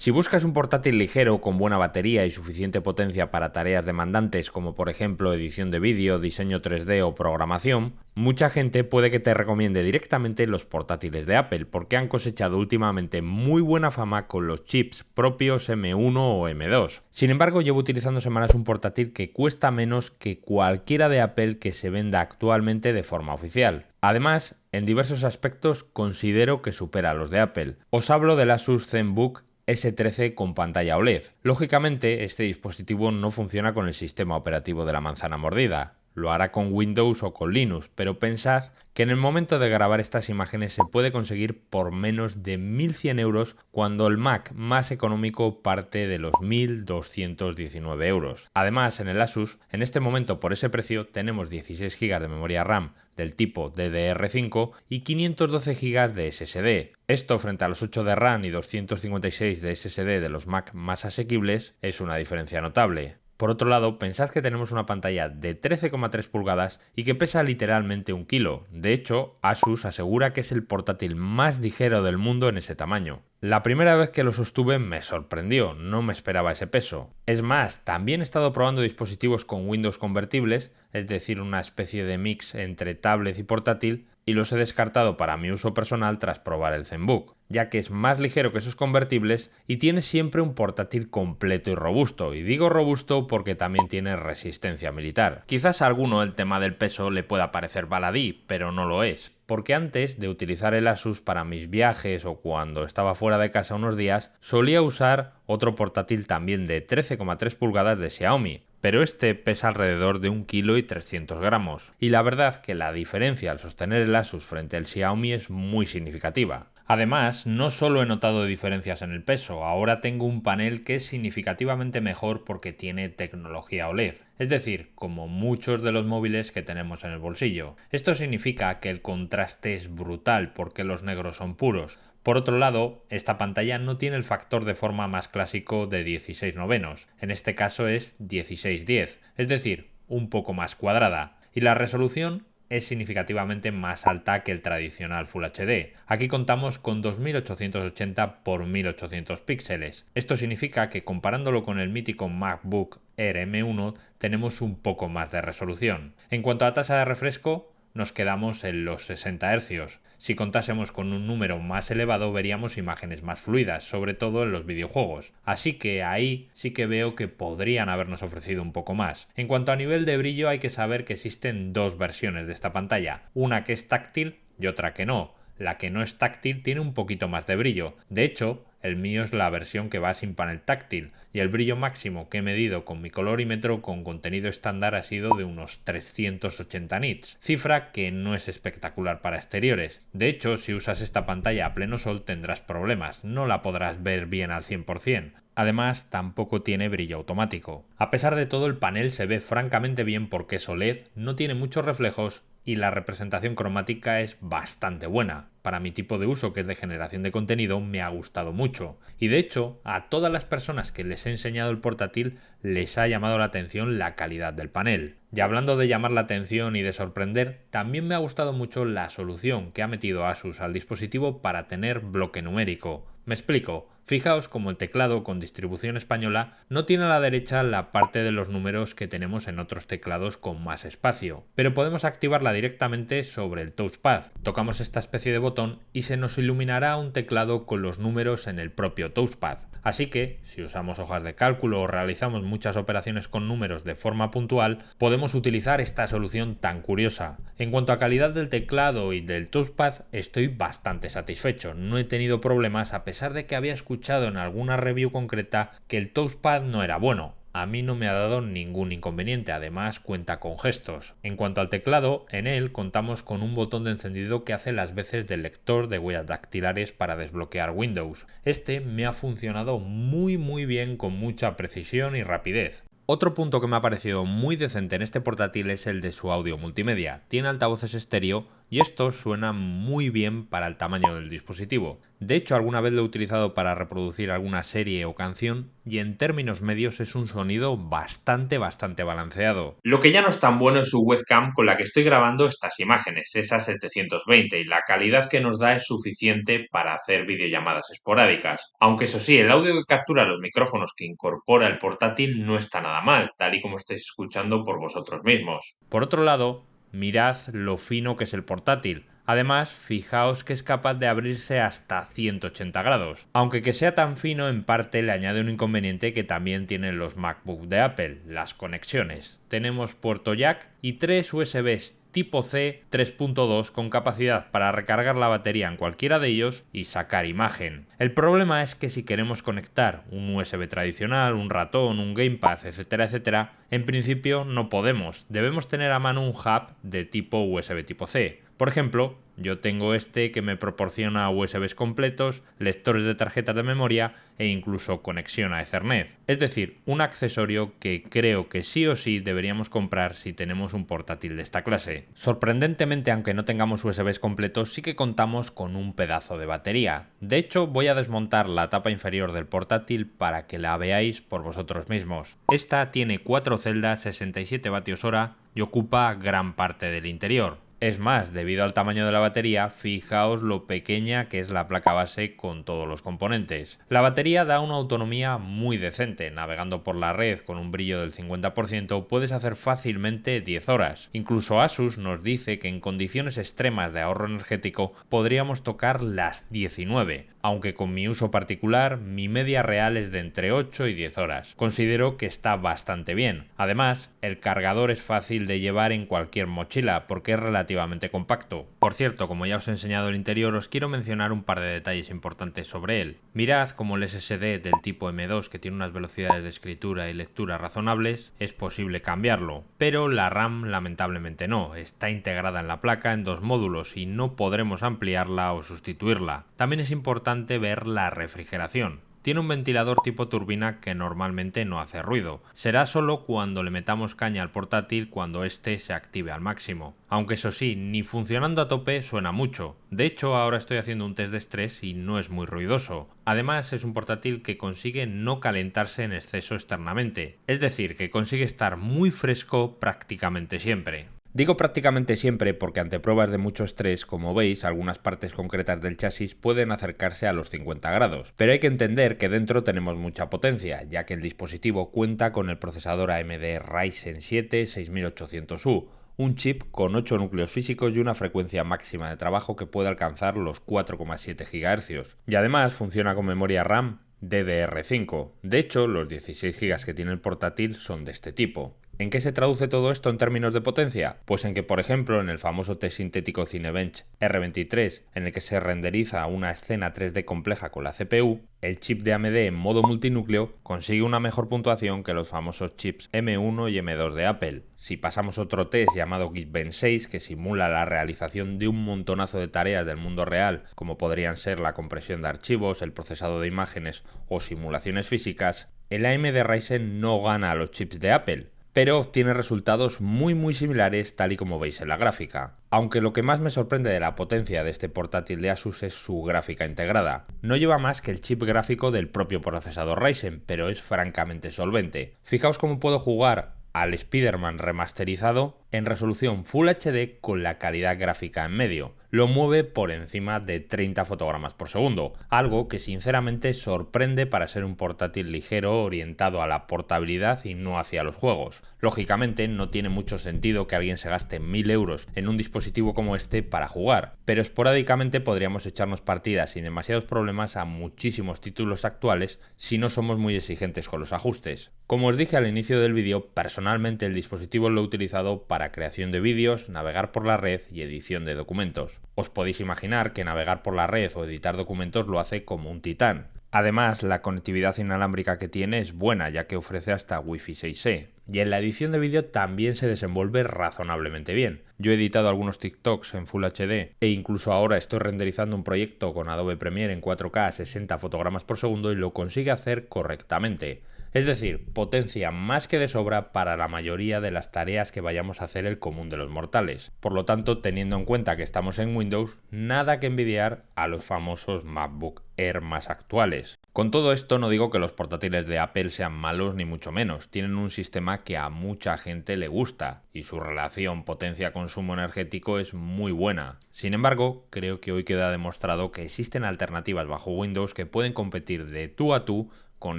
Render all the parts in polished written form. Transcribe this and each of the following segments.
Si buscas un portátil ligero con buena batería y suficiente potencia para tareas demandantes como por ejemplo edición de vídeo, diseño 3D o programación, mucha gente puede que te recomiende directamente los portátiles de Apple porque han cosechado últimamente muy buena fama con los chips propios M1 o M2. Sin embargo, llevo utilizando semanas un portátil que cuesta menos que cualquiera de Apple que se venda actualmente de forma oficial. Además, en diversos aspectos considero que supera a los de Apple. Os hablo del Asus ZenBook S13 con pantalla OLED. Lógicamente, este dispositivo no funciona con el sistema operativo de la manzana mordida. Lo hará con Windows o con Linux, pero pensad que en el momento de grabar estas imágenes se puede conseguir por menos de 1.100 euros cuando el Mac más económico parte de los 1.219 euros. Además, en el Asus, en este momento por ese precio tenemos 16 GB de memoria RAM del tipo DDR5 y 512 GB de SSD. Esto frente a los 8 de RAM y 256 de SSD de los Mac más asequibles es una diferencia notable. Por otro lado, pensad que tenemos una pantalla de 13,3 pulgadas y que pesa literalmente 1 kilo. De hecho, Asus asegura que es el portátil más ligero del mundo en ese tamaño. La primera vez que lo sostuve me sorprendió, no me esperaba ese peso. Es más, también he estado probando dispositivos con Windows convertibles, es decir, una especie de mix entre tablet y portátil, y los he descartado para mi uso personal tras probar el ZenBook, ya que es más ligero que esos convertibles y tiene siempre un portátil completo y robusto, y digo robusto porque también tiene resistencia militar. Quizás a alguno el tema del peso le pueda parecer baladí, pero no lo es, porque antes de utilizar el Asus para mis viajes o cuando estaba fuera de casa unos días, solía usar otro portátil también de 13,3 pulgadas de Xiaomi, pero este pesa alrededor de 1,3 kg, y la verdad que la diferencia al sostener el Asus frente al Xiaomi es muy significativa. Además, no solo he notado diferencias en el peso, ahora tengo un panel que es significativamente mejor porque tiene tecnología OLED, es decir, como muchos de los móviles que tenemos en el bolsillo. Esto significa que el contraste es brutal porque los negros son puros. Por otro lado, esta pantalla no tiene el factor de forma más clásico de 16 novenos, en este caso es 16:10, es decir, un poco más cuadrada, y la resolución es significativamente más alta que el tradicional Full HD. Aquí contamos con 2880 x 1800 píxeles. Esto significa que comparándolo con el mítico MacBook Air M1 tenemos un poco más de resolución. En cuanto a tasa de refresco, nos quedamos en los 60 Hz. Si contásemos con un número más elevado veríamos imágenes más fluidas, sobre todo en los videojuegos. Así que ahí sí que veo que podrían habernos ofrecido un poco más. En cuanto a nivel de brillo hay que saber que existen dos versiones de esta pantalla, una que es táctil y otra que no. La que no es táctil tiene un poquito más de brillo. De hecho, el mío es la versión que va sin panel táctil y el brillo máximo que he medido con mi colorímetro con contenido estándar ha sido de unos 380 nits, cifra que no es espectacular para exteriores. De hecho, si usas esta pantalla a pleno sol tendrás problemas, no la podrás ver bien al 100%. Además, tampoco tiene brillo automático. A pesar de todo, el panel se ve francamente bien porque es OLED, no tiene muchos reflejos y la representación cromática es bastante buena. Para mi tipo de uso, que es de generación de contenido, me ha gustado mucho. Y de hecho, a todas las personas que les he enseñado el portátil les ha llamado la atención la calidad del panel. Y hablando de llamar la atención y de sorprender, también me ha gustado mucho la solución que ha metido Asus al dispositivo para tener bloque numérico. Me explico. Fijaos como el teclado con distribución española no tiene a la derecha la parte de los números que tenemos en otros teclados con más espacio, pero podemos activarla directamente sobre el touchpad. Tocamos esta especie de botón y se nos iluminará un teclado con los números en el propio touchpad. Así que, si usamos hojas de cálculo o realizamos muchas operaciones con números de forma puntual, podemos utilizar esta solución tan curiosa. En cuanto a calidad del teclado y del touchpad, estoy bastante satisfecho. No he tenido problemas a pesar de que había escuchado en alguna review concreta que el touchpad no era bueno. A mí no me ha dado ningún inconveniente, además cuenta con gestos. En cuanto al teclado, en él contamos con un botón de encendido que hace las veces de lector de huellas dactilares para desbloquear Windows. Este me ha funcionado muy bien con mucha precisión y rapidez. Otro punto que me ha parecido muy decente en este portátil es el de su audio multimedia. Tiene altavoces estéreo y esto suena muy bien para el tamaño del dispositivo. De hecho, alguna vez lo he utilizado para reproducir alguna serie o canción y en términos medios es un sonido bastante balanceado. Lo que ya no es tan bueno es su webcam con la que estoy grabando estas imágenes, esa 720, y la calidad que nos da es suficiente para hacer videollamadas esporádicas. Aunque eso sí, el audio que captura los micrófonos que incorpora el portátil no está nada mal, tal y como estáis escuchando por vosotros mismos. Por otro lado, mirad lo fino que es el portátil. Además, fijaos que es capaz de abrirse hasta 180 grados. Aunque que sea tan fino, en parte le añade un inconveniente que también tienen los MacBook de Apple, las conexiones. Tenemos puerto jack y 3 USBs tipo C 3.2 con capacidad para recargar la batería en cualquiera de ellos y sacar imagen. El problema es que si queremos conectar un USB tradicional, un ratón, un gamepad, etcétera, en principio no podemos. Debemos tener a mano un hub de tipo USB tipo C. Por ejemplo, yo tengo este que me proporciona USBs completos, lectores de tarjetas de memoria e incluso conexión a Ethernet. Es decir, un accesorio que creo que sí o sí deberíamos comprar si tenemos un portátil de esta clase. Sorprendentemente, aunque no tengamos USBs completos, sí que contamos con un pedazo de batería. De hecho, voy a desmontar la tapa inferior del portátil para que la veáis por vosotros mismos. Esta tiene 4 celdas, 67 vatios hora y ocupa gran parte del interior. Es más, debido al tamaño de la batería, fijaos lo pequeña que es la placa base con todos los componentes. La batería da una autonomía muy decente. Navegando por la red con un brillo del 50% puedes hacer fácilmente 10 horas. Incluso Asus nos dice que en condiciones extremas de ahorro energético podríamos tocar las 19. Aunque con mi uso particular, mi media real es de entre 8 y 10 horas. Considero que está bastante bien. Además, el cargador es fácil de llevar en cualquier mochila porque es relativamente compacto. Por cierto, como ya os he enseñado el interior, os quiero mencionar un par de detalles importantes sobre él. Mirad como el SSD del tipo M2, que tiene unas velocidades de escritura y lectura razonables, es posible cambiarlo, pero la RAM lamentablemente no. Está integrada en la placa en 2 módulos y no podremos ampliarla o sustituirla. También es importante ver la refrigeración. Tiene un ventilador tipo turbina que normalmente no hace ruido. Será solo cuando le metamos caña al portátil cuando éste se active al máximo. Aunque eso sí, ni funcionando a tope suena mucho. De hecho, ahora estoy haciendo un test de estrés y no es muy ruidoso. Además, es un portátil que consigue no calentarse en exceso externamente. Es decir, que consigue estar muy fresco prácticamente siempre. Digo prácticamente siempre porque ante pruebas de mucho estrés, como veis, algunas partes concretas del chasis pueden acercarse a los 50 grados. Pero hay que entender que dentro tenemos mucha potencia, ya que el dispositivo cuenta con el procesador AMD Ryzen 7 6800U, un chip con 8 núcleos físicos y una frecuencia máxima de trabajo que puede alcanzar los 4,7 GHz. Y además funciona con memoria RAM DDR5. De hecho, los 16 GB que tiene el portátil son de este tipo. ¿En qué se traduce todo esto en términos de potencia? Pues en que, por ejemplo, en el famoso test sintético Cinebench R23, en el que se renderiza una escena 3D compleja con la CPU, el chip de AMD en modo multinúcleo consigue una mejor puntuación que los famosos chips M1 y M2 de Apple. Si pasamos otro test llamado Geekbench 6, que simula la realización de un montonazo de tareas del mundo real, como podrían ser la compresión de archivos, el procesado de imágenes o simulaciones físicas, el AMD Ryzen no gana a los chips de Apple, pero obtiene resultados muy similares tal y como veis en la gráfica. Aunque lo que más me sorprende de la potencia de este portátil de Asus es su gráfica integrada. No lleva más que el chip gráfico del propio procesador Ryzen, pero es francamente solvente. Fijaos cómo puedo jugar al Spider-Man remasterizado en resolución Full HD con la calidad gráfica en medio. Lo mueve por encima de 30 fotogramas por segundo, algo que sinceramente sorprende para ser un portátil ligero orientado a la portabilidad y no hacia los juegos. Lógicamente no tiene mucho sentido que alguien se gaste 1000 euros en un dispositivo como este para jugar, pero esporádicamente podríamos echarnos partidas sin demasiados problemas a muchísimos títulos actuales si no somos muy exigentes con los ajustes. Como os dije al inicio del vídeo, personalmente el dispositivo lo he utilizado para creación de vídeos, navegar por la red y edición de documentos. Os podéis imaginar que navegar por la red o editar documentos lo hace como un titán. Además, la conectividad inalámbrica que tiene es buena, ya que ofrece hasta Wi-Fi 6E. Y en la edición de vídeo también se desenvuelve razonablemente bien. Yo he editado algunos TikToks en Full HD e incluso ahora estoy renderizando un proyecto con Adobe Premiere en 4K a 60 fotogramas por segundo y lo consigue hacer correctamente. Es decir, potencia más que de sobra para la mayoría de las tareas que vayamos a hacer el común de los mortales. Por lo tanto, teniendo en cuenta que estamos en Windows, nada que envidiar a los famosos MacBook Air más actuales. Con todo esto no digo que los portátiles de Apple sean malos ni mucho menos, tienen un sistema que a mucha gente le gusta y su relación potencia-consumo energético es muy buena. Sin embargo, creo que hoy queda demostrado que existen alternativas bajo Windows que pueden competir de tú a tú con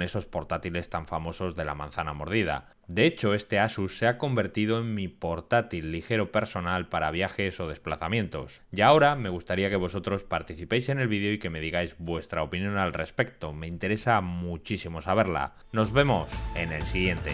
esos portátiles tan famosos de la manzana mordida. De hecho, este Asus se ha convertido en mi portátil ligero personal para viajes o desplazamientos. Y ahora me gustaría que vosotros participéis en el vídeo y que me digáis vuestra opinión al respecto. Me interesa muchísimo saberla. Nos vemos en el siguiente.